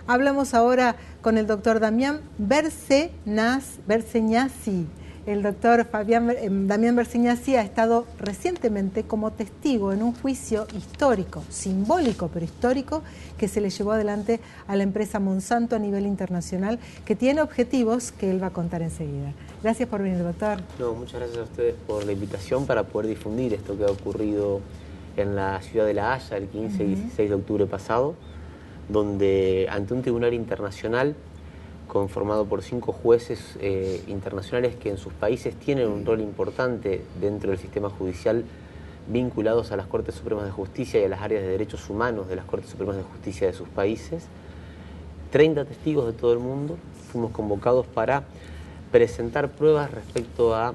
Hablamos ahora con el doctor Damián Berceñasi. El doctor Damián Berceñasi ha estado recientemente como testigo en un juicio histórico, simbólico pero histórico, que se le llevó adelante a la empresa Monsanto a nivel internacional, que tiene objetivos que él va a contar enseguida. Gracias por venir, doctor. No, muchas gracias a ustedes por la invitación para poder difundir esto que ha ocurrido en la ciudad de La Haya el 15 y 16 de octubre pasado, donde ante un tribunal internacional conformado por 5 jueces internacionales que en sus países tienen un rol importante dentro del sistema judicial, vinculados a las Cortes Supremas de Justicia y a las áreas de derechos humanos de las Cortes Supremas de Justicia de sus países. 30 testigos de todo el mundo fuimos convocados para presentar pruebas respecto a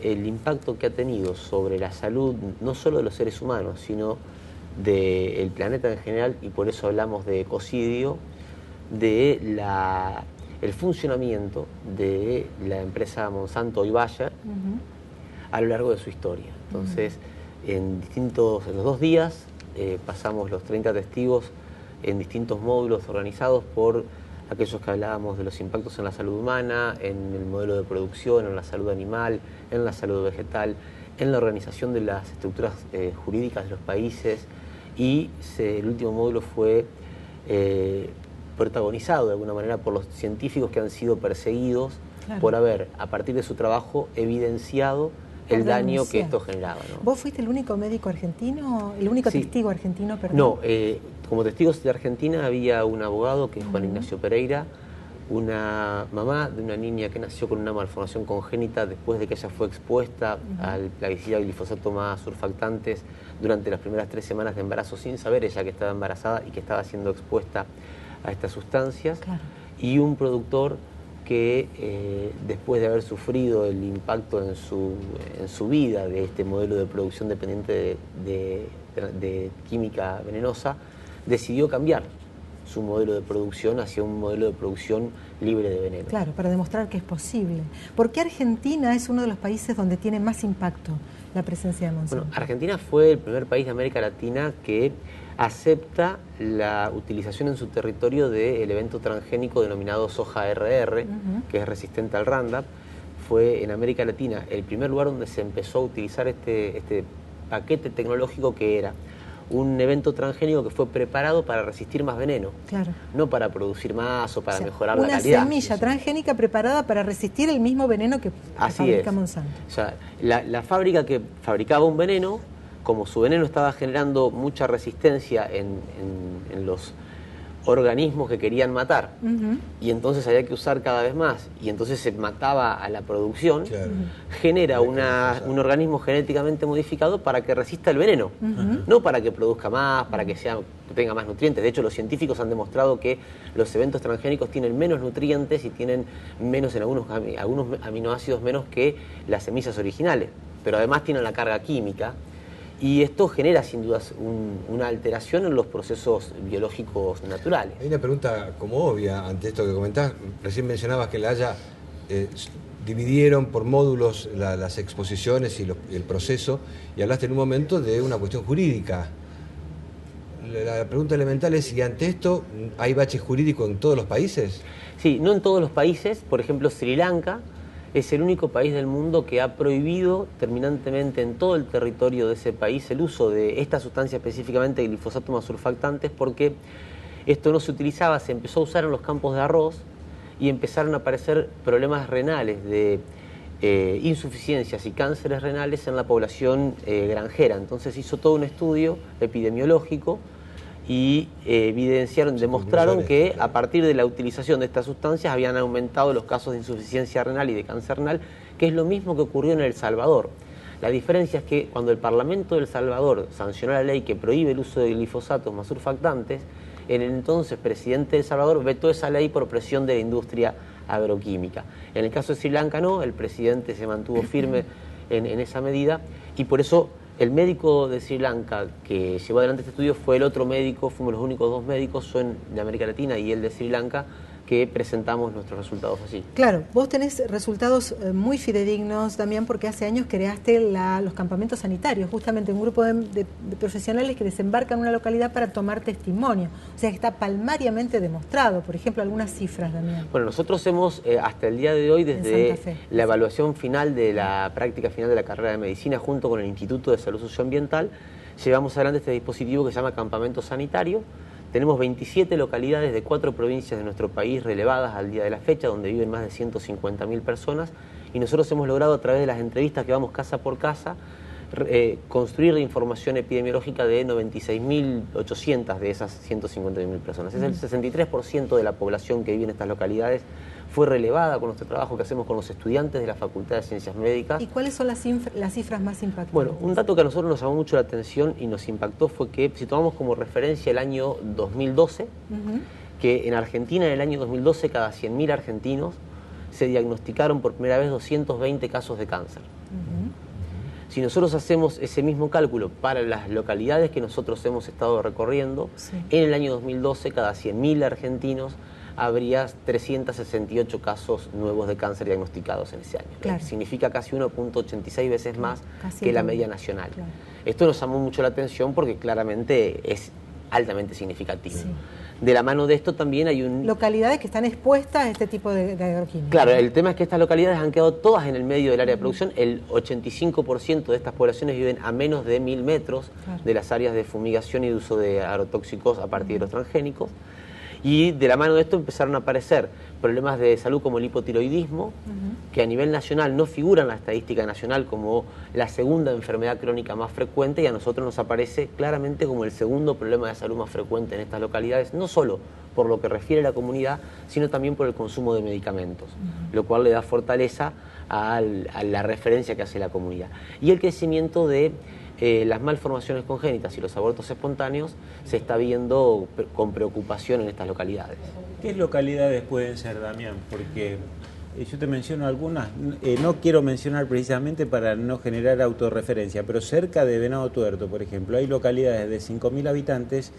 el impacto que ha tenido sobre la salud no solo de los seres humanos, sino del planeta en general, y por eso hablamos de ecocidio, de el funcionamiento de la empresa Monsanto y Bayer a lo largo de su historia. Entonces, en los 2 días pasamos los 30 testigos en distintos módulos organizados por aquellos que hablábamos de los impactos en la salud humana, en el modelo de producción, en la salud animal, en la salud vegetal, en la organización de las estructuras jurídicas de los países, y el último módulo fue protagonizado de alguna manera por los científicos que han sido perseguidos por haber, a partir de su trabajo, evidenciado el daño que esto generaba, ¿no? ¿Vos fuiste el único médico argentino, el único testigo argentino, perdón? No, como testigos de Argentina había un abogado, que es Juan Ignacio Pereira, una mamá de una niña que nació con una malformación congénita después de que ella fue expuesta al plaguicida glifosato más surfactantes durante las primeras 3 semanas de embarazo, sin saber ella que estaba embarazada y que estaba siendo expuesta a estas sustancias, y un productor que después de haber sufrido el impacto en su vida de este modelo de producción dependiente de química venenosa, decidió cambiar su modelo de producción hacia un modelo de producción libre de veneno. Claro, para demostrar que es posible. ¿Por qué Argentina es uno de los países donde tiene más impacto la presencia de Monsanto? Bueno, Argentina fue el primer país de América Latina que acepta la utilización en su territorio del evento transgénico denominado soja RR, que es resistente al Roundup. Fue en América Latina el primer lugar donde se empezó a utilizar este paquete tecnológico, que era un evento transgénico que fue preparado para resistir más veneno, no para producir más o para mejorar la calidad. Una semilla transgénica preparada para resistir el mismo veneno que fabrica Monsanto. O sea, la fábrica que fabricaba un veneno, como su veneno estaba generando mucha resistencia en los organismos que querían matar, y entonces había que usar cada vez más, y entonces se mataba a la producción, genera un organismo genéticamente modificado para que resista el veneno, no para que produzca más, para que tenga más nutrientes. De hecho, los científicos han demostrado que los eventos transgénicos tienen menos nutrientes y tienen menos, en algunos aminoácidos menos que las semillas originales, pero además tienen la carga química. Y esto genera, sin dudas, una alteración en los procesos biológicos naturales. Hay una pregunta como obvia ante esto que comentás. Recién mencionabas que en La Haya dividieron por módulos las exposiciones y el proceso, y hablaste en un momento de una cuestión jurídica. La pregunta elemental es si ante esto hay bache jurídico en todos los países. Sí, no en todos los países. Por ejemplo, Sri Lanka es el único país del mundo que ha prohibido terminantemente en todo el territorio de ese país el uso de esta sustancia, específicamente glifosato más surfactantes, porque esto no se utilizaba, se empezó a usar en los campos de arroz y empezaron a aparecer problemas renales de insuficiencias y cánceres renales en la población granjera. Entonces hizo todo un estudio epidemiológico y demostraron que a partir de la utilización de estas sustancias habían aumentado los casos de insuficiencia renal y de cáncer renal, que es lo mismo que ocurrió en El Salvador. La diferencia es que cuando el Parlamento de El Salvador sancionó la ley que prohíbe el uso de glifosatos más surfactantes, el entonces presidente de El Salvador vetó esa ley por presión de la industria agroquímica. En el caso de Sri Lanka no, el presidente se mantuvo firme en esa medida, y por eso el médico de Sri Lanka que llevó adelante este estudio fue el otro médico, fuimos los únicos 2 médicos, yo de América Latina y él de Sri Lanka, que presentamos nuestros resultados así. Claro, vos tenés resultados muy fidedignos también porque hace años creaste los campamentos sanitarios, justamente un grupo de profesionales que desembarcan en una localidad para tomar testimonio. O sea que está palmariamente demostrado. Por ejemplo, algunas cifras, Damián. Bueno, nosotros hemos, hasta el día de hoy, desde la evaluación final de la práctica final de la carrera de medicina, junto con el Instituto de Salud Socioambiental, llevamos adelante este dispositivo que se llama Campamento Sanitario. Tenemos 27 localidades de 4 provincias de nuestro país relevadas al día de la fecha, donde viven más de 150.000 personas, y nosotros hemos logrado, a través de las entrevistas que vamos casa por casa, construir la información epidemiológica de 96.800 de esas 150.000 personas. Es el 63% de la población que vive en estas localidades fue relevada con nuestro trabajo que hacemos con los estudiantes de la Facultad de Ciencias Médicas. ¿Y cuáles son las cifras más impactantes? Bueno, un dato que a nosotros nos llamó mucho la atención y nos impactó fue que, si tomamos como referencia el año 2012, que en Argentina en el año 2012 cada 100.000 argentinos se diagnosticaron por primera vez 220 casos de cáncer. Si nosotros hacemos ese mismo cálculo para las localidades que nosotros hemos estado recorriendo, en el año 2012 cada 100.000 argentinos habría 368 casos nuevos de cáncer diagnosticados en ese año. Claro. Significa casi 1.86 veces más que la media nacional. Claro. Esto nos llamó mucho la atención porque claramente es altamente significativo. De la mano de esto también hay localidades que están expuestas a este tipo de agroquímicos. Claro, el tema es que estas localidades han quedado todas en el medio del área de producción. El 85% de estas poblaciones viven a menos de 1.000 metros de las áreas de fumigación y de uso de agrotóxicos a partir de los transgénicos. Y de la mano de esto empezaron a aparecer problemas de salud como el hipotiroidismo, que a nivel nacional no figuran en la estadística nacional como la segunda enfermedad crónica más frecuente, y a nosotros nos aparece claramente como el segundo problema de salud más frecuente en estas localidades, no solo por lo que refiere a la comunidad, sino también por el consumo de medicamentos, lo cual le da fortaleza a la referencia que hace la comunidad. Y el crecimiento de las malformaciones congénitas y los abortos espontáneos se está viendo con preocupación en estas localidades. ¿Qué localidades pueden ser, Damián? Porque yo te menciono algunas, no quiero mencionar precisamente para no generar autorreferencia, pero cerca de Venado Tuerto, por ejemplo, hay localidades de 5.000 habitantes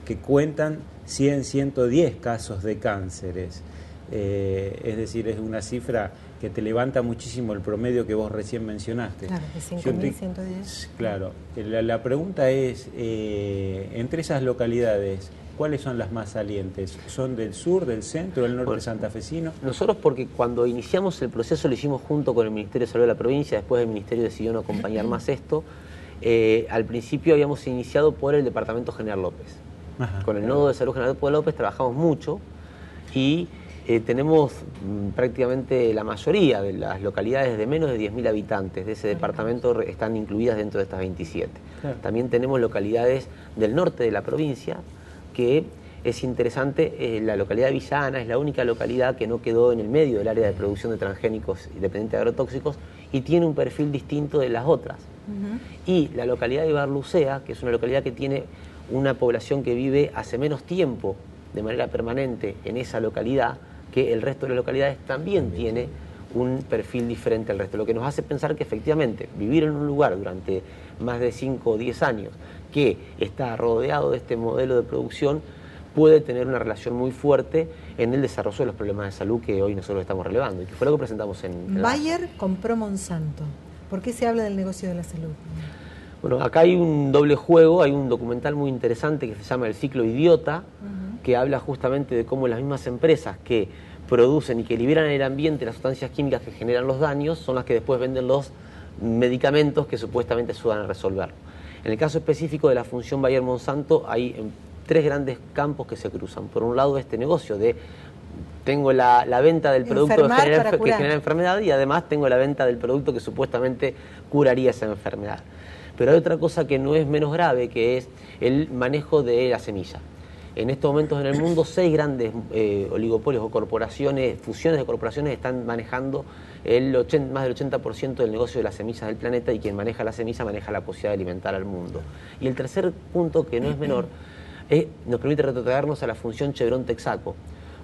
que cuentan 100, 110 casos de cánceres. Es decir, es una cifra que te levanta muchísimo el promedio que vos recién mencionaste. Claro, de 5.110. Claro, la pregunta es, entre esas localidades, ¿cuáles son las más salientes? ¿Son del sur, del centro, del norte santafesino? Nosotros, porque cuando iniciamos el proceso lo hicimos junto con el Ministerio de Salud de la provincia, después el Ministerio decidió no acompañar más esto. Al principio habíamos iniciado por el Departamento General López. Con el Nodo de Salud General López trabajamos mucho y tenemos prácticamente la mayoría de las localidades de menos de 10.000 habitantes de ese departamento están incluidas dentro de estas 27. Claro. También tenemos localidades del norte de la provincia, que es interesante, la localidad de Villa Ana es la única localidad que no quedó en el medio del área de producción de transgénicos y dependiente de agrotóxicos y tiene un perfil distinto de las otras. Y la localidad de Barlucea, que es una localidad que tiene una población que vive hace menos tiempo de manera permanente en esa localidad, que el resto de las localidades también tiene un perfil diferente al resto, lo que nos hace pensar que efectivamente vivir en un lugar durante más de 5 o 10 años que está rodeado de este modelo de producción puede tener una relación muy fuerte en el desarrollo de los problemas de salud que hoy nosotros estamos relevando y que fue lo que presentamos en Bayer compró Monsanto. ¿Por qué se habla del negocio de la salud? Bueno, acá hay un doble juego, hay un documental muy interesante que se llama El ciclo idiota, que habla justamente de cómo las mismas empresas que producen y que liberan en el ambiente las sustancias químicas que generan los daños son las que después venden los medicamentos que supuestamente ayudan a resolverlo. En el caso específico de la función Bayer-Monsanto hay 3 grandes campos que se cruzan. Por un lado, este negocio de tengo la venta del producto que genera enfermedad y además tengo la venta del producto que supuestamente curaría esa enfermedad. Pero hay otra cosa que no es menos grave, que es el manejo de la semilla. En estos momentos en el mundo 6 grandes oligopolios o corporaciones, fusiones de corporaciones están manejando más del 80% del negocio de las semillas del planeta y quien maneja la semilla maneja la posibilidad de alimentar al mundo. Y el tercer punto, que no es menor, nos permite retrotraernos a la función Chevron-Texaco.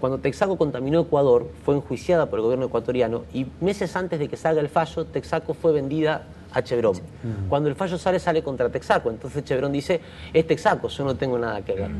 Cuando Texaco contaminó Ecuador, fue enjuiciada por el gobierno ecuatoriano y meses antes de que salga el fallo, Texaco fue vendida a Chevron. Cuando el fallo sale contra Texaco, entonces Chevron dice, es Texaco, yo no tengo nada que ver.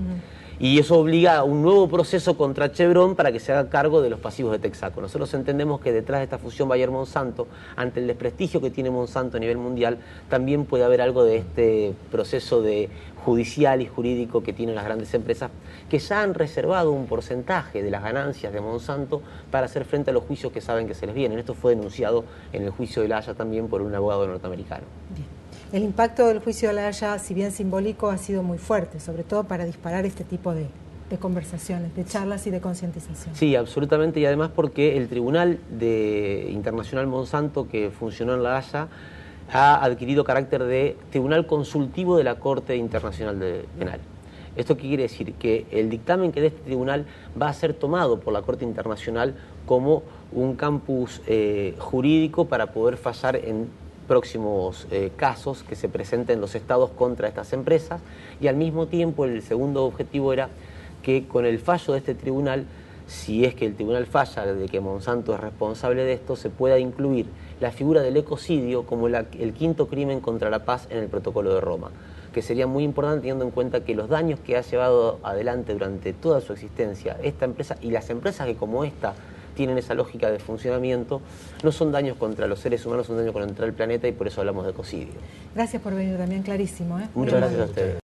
Y eso obliga a un nuevo proceso contra Chevron para que se haga cargo de los pasivos de Texaco. Nosotros entendemos que detrás de esta fusión Bayer-Monsanto, ante el desprestigio que tiene Monsanto a nivel mundial, también puede haber algo de este proceso de judicial y jurídico que tienen las grandes empresas, que ya han reservado un porcentaje de las ganancias de Monsanto para hacer frente a los juicios que saben que se les vienen. Esto fue denunciado en el juicio de La Haya también por un abogado norteamericano. Bien. El impacto del juicio de La Haya, si bien simbólico, ha sido muy fuerte, sobre todo para disparar este tipo de conversaciones, de charlas y de concientización. Sí, absolutamente, y además porque el Tribunal Internacional Monsanto que funcionó en La Haya ha adquirido carácter de tribunal consultivo de la Corte Internacional Penal. ¿Esto qué quiere decir? Que el dictamen que dé este tribunal va a ser tomado por la Corte Internacional como un campus jurídico para poder fallar en próximos casos que se presenten los estados contra estas empresas, y al mismo tiempo el segundo objetivo era que con el fallo de este tribunal, si es que el tribunal falla de que Monsanto es responsable de esto, se pueda incluir la figura del ecocidio como el quinto crimen contra la paz en el Protocolo de Roma, que sería muy importante teniendo en cuenta que los daños que ha llevado adelante durante toda su existencia esta empresa y las empresas que como esta tienen esa lógica de funcionamiento, no son daños contra los seres humanos, son daños contra el planeta, y por eso hablamos de ecocidio. Gracias por venir, Damián, clarísimo. Muchas gracias a ustedes.